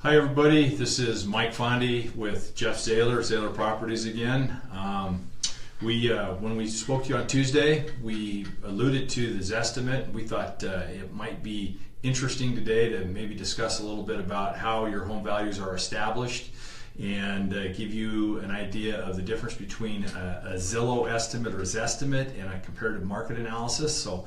Hi everybody, this is Mike Fondi with Geoff Zahler, Zahler Properties again. When we spoke to you on Tuesday, we alluded to the Zestimate. We thought it might be interesting today to maybe discuss a little bit about how your home values are established and give you an idea of the difference between a Zillow estimate or Zestimate and a comparative market analysis. So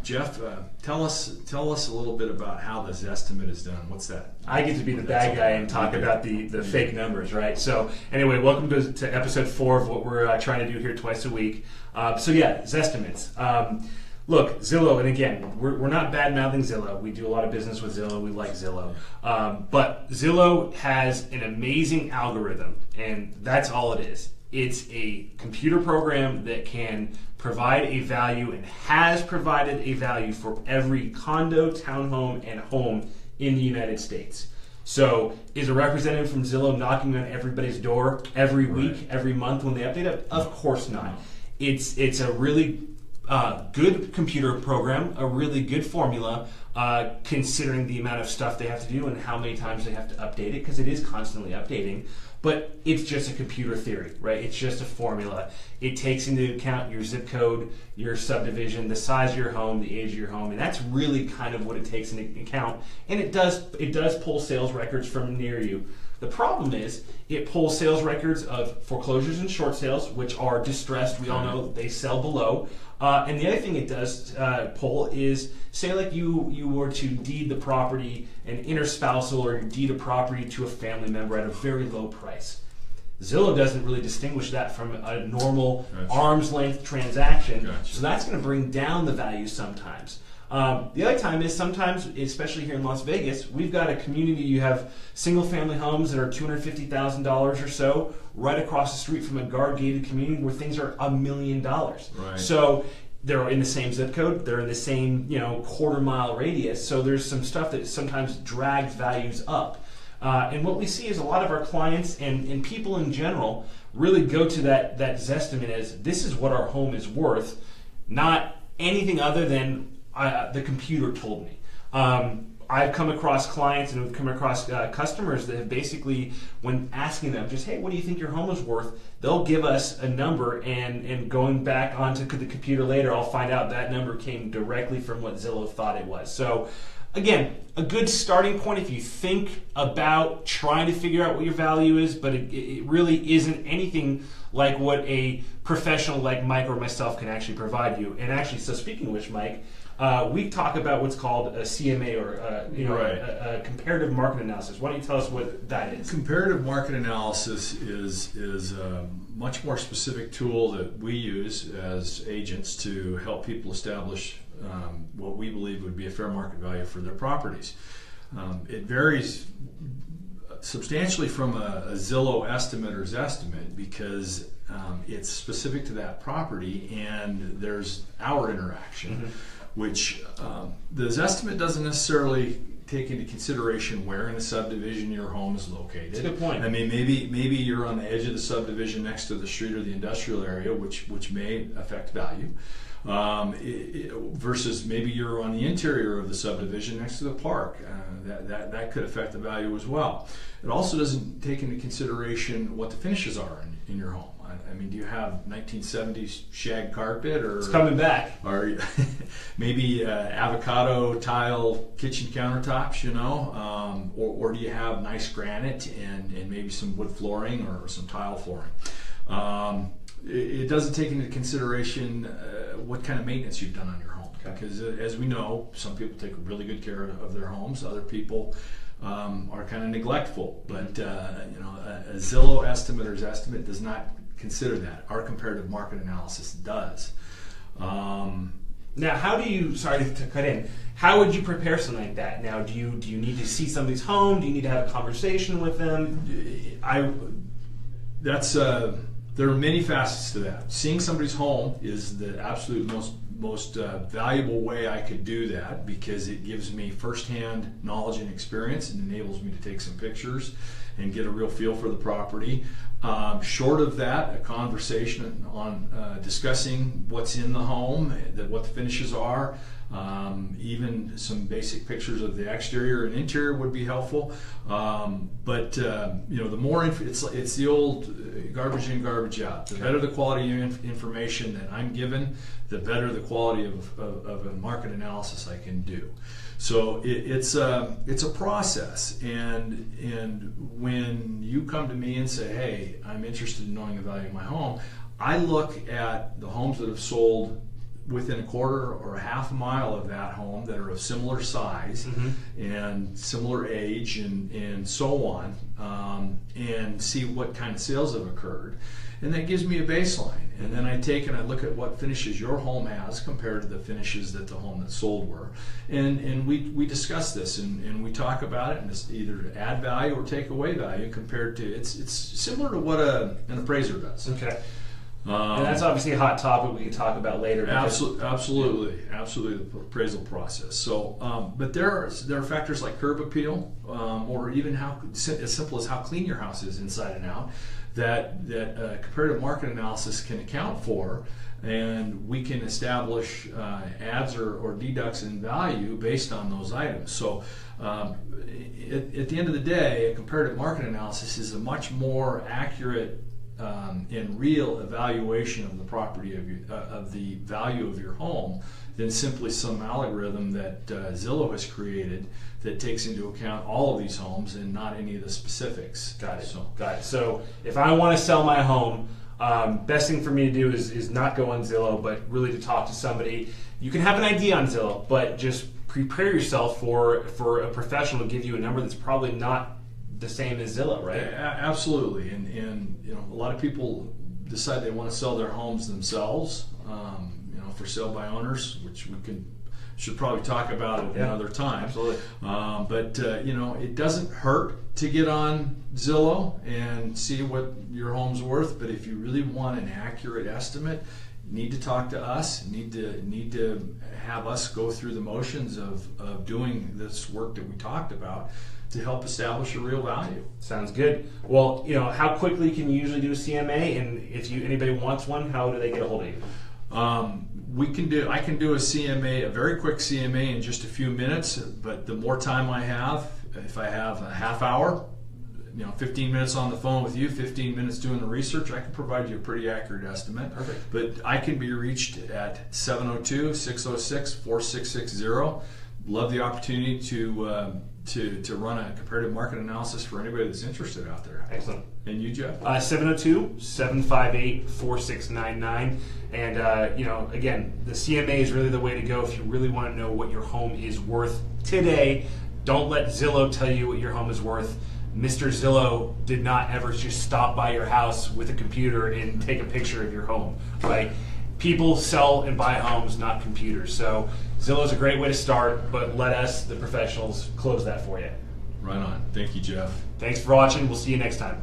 Geoff, tell us a little bit about how the Zestimate is done. What's that? I get to be the bad guy and talk about the fake numbers, right? So anyway, welcome to episode 4 of what we're trying to do here twice a week. Zestimates. Look, Zillow, and again, we're not bad-mouthing Zillow. We do a lot of business with Zillow. We like Zillow. But Zillow has an amazing algorithm, and that's all it is. It's a computer program that can provide a value and has provided a value for every condo, townhome, and home in the United States. So is a representative from Zillow knocking on everybody's door every week, every month when they update it? Of course not. It's a really good computer program, a really good formula, considering the amount of stuff they have to do and how many times they have to update it, because it is constantly updating. But it's just a computer theory, right? It's just a formula. It takes into account your zip code, your subdivision, the size of your home, the age of your home, and that's really kind of what it takes into account. And it does pull sales records from near you. The problem is it pulls sales records of foreclosures and short sales, which are distressed. We all know they sell below. And the other thing it does pull is, say like you were to deed the property, an interspousal, or deed a property to a family member at a very low price. Zillow doesn't really distinguish that from a normal arm's length transaction. So that's going to bring down the value sometimes. The other time is sometimes, especially here in Las Vegas, we've got a community, you have single family homes that are $250,000 or so right across the street from a guard gated community where things are $1 million. Right. So they're in the same zip code, they're in the same quarter mile radius, so there's some stuff that sometimes drags values up. And what we see is a lot of our clients and people in general really go to that Zestimate as this is what our home is worth, not anything other than the computer told me. I've come across clients and we've come across customers that have basically, when asking them just, hey, what do you think your home is worth? They'll give us a number, and going back onto the computer later, I'll find out that number came directly from what Zillow thought it was. So again, a good starting point if you think about trying to figure out what your value is, but it really isn't anything like what a professional like Mike or myself can actually provide you. And actually, so speaking of which, Mike, we talk about what's called a CMA, or a comparative market analysis. Why don't you tell us what that is? Comparative market analysis is a much more specific tool that we use as agents to help people establish what we believe would be a fair market value for their properties. It varies substantially from a Zillow estimate or Zestimate because it's specific to that property and there's our interaction, which the Zestimate doesn't necessarily take into consideration where in the subdivision your home is located. That's a good point. I mean, maybe you're on the edge of the subdivision next to the street or the industrial area, which may affect value. Versus maybe you're on the interior of the subdivision next to the park. That could affect the value as well. It also doesn't take into consideration what the finishes are in your home. I mean, do you have 1970s shag carpet, or it's coming back, or maybe avocado tile kitchen countertops, or do you have nice granite and maybe some wood flooring or some tile flooring? It doesn't take into consideration what kind of maintenance you've done on your home, because as we know, some people take really good care of their homes, other people are kind of neglectful. But a Zillow estimate or Zestimate does not consider that. Our comparative market analysis does. Now, how do you? Sorry to cut in. How would you prepare something like that? Now, do you need to see somebody's home? Do you need to have a conversation with them? There are many facets to that. Seeing somebody's home is the absolute most valuable way I could do that, because it gives me firsthand knowledge and experience and enables me to take some pictures and get a real feel for the property. Short of that, a conversation on discussing what's in the home, what the finishes are, Even some basic pictures of the exterior and interior would be helpful. But the more it's the old garbage in, garbage out. The better the quality of information that I'm given, the better the quality of a market analysis I can do. So it's a process, and when you come to me and say, hey, I'm interested in knowing the value of my home, I look at the homes that have sold within a quarter or a half mile of that home that are of similar size and similar age and so on, and see what kind of sales have occurred. And that gives me a baseline. And then I take and I look at what finishes your home has compared to the finishes that the home that sold were. And we discuss this and we talk about it, and it's either to add value or take away value compared to, it's similar to what an appraiser does. Okay. And that's obviously a hot topic we can talk about later. Absolutely, the appraisal process. So, but there are factors like curb appeal, or even as simple as how clean your house is inside and out, that comparative market analysis can account for, and we can establish adds or deducts in value based on those items. So, at the end of the day, a comparative market analysis is a much more accurate and real evaluation of the property of the value of your home than simply some algorithm that Zillow has created that takes into account all of these homes and not any of the specifics. Got it. So if I want to sell my home, best thing for me to do is not go on Zillow, but really to talk to somebody. You can have an idea on Zillow, but just prepare yourself for a professional to give you a number that's probably not the same as Zillow, right? Absolutely, and a lot of people decide they want to sell their homes themselves, for sale by owners, which we should probably talk about at another time. Absolutely. But it doesn't hurt to get on Zillow and see what your home's worth. But if you really want an accurate estimate, you need to talk to us. Need to have us go through the motions of doing this work that we talked about to help establish a real value. Sounds good. Well, how quickly can you usually do a CMA? And if anybody wants one, how do they get a hold of you? I can do a CMA, a very quick CMA in just a few minutes, but the more time I have, if I have a half hour, 15 minutes on the phone with you, 15 minutes doing the research, I can provide you a pretty accurate estimate. Perfect. But I can be reached at 702-606-4660. Love the opportunity to run a comparative market analysis for anybody that's interested out there. Excellent. And you, Geoff? 702-758-4699. And, again, the CMA is really the way to go if you really want to know what your home is worth today. Don't let Zillow tell you what your home is worth. Mr. Zillow did not ever just stop by your house with a computer and take a picture of your home, right? People sell and buy homes, not computers. So Zillow is a great way to start, but let us, the professionals, close that for you. Right on. Thank you, Geoff. Thanks for watching. We'll see you next time.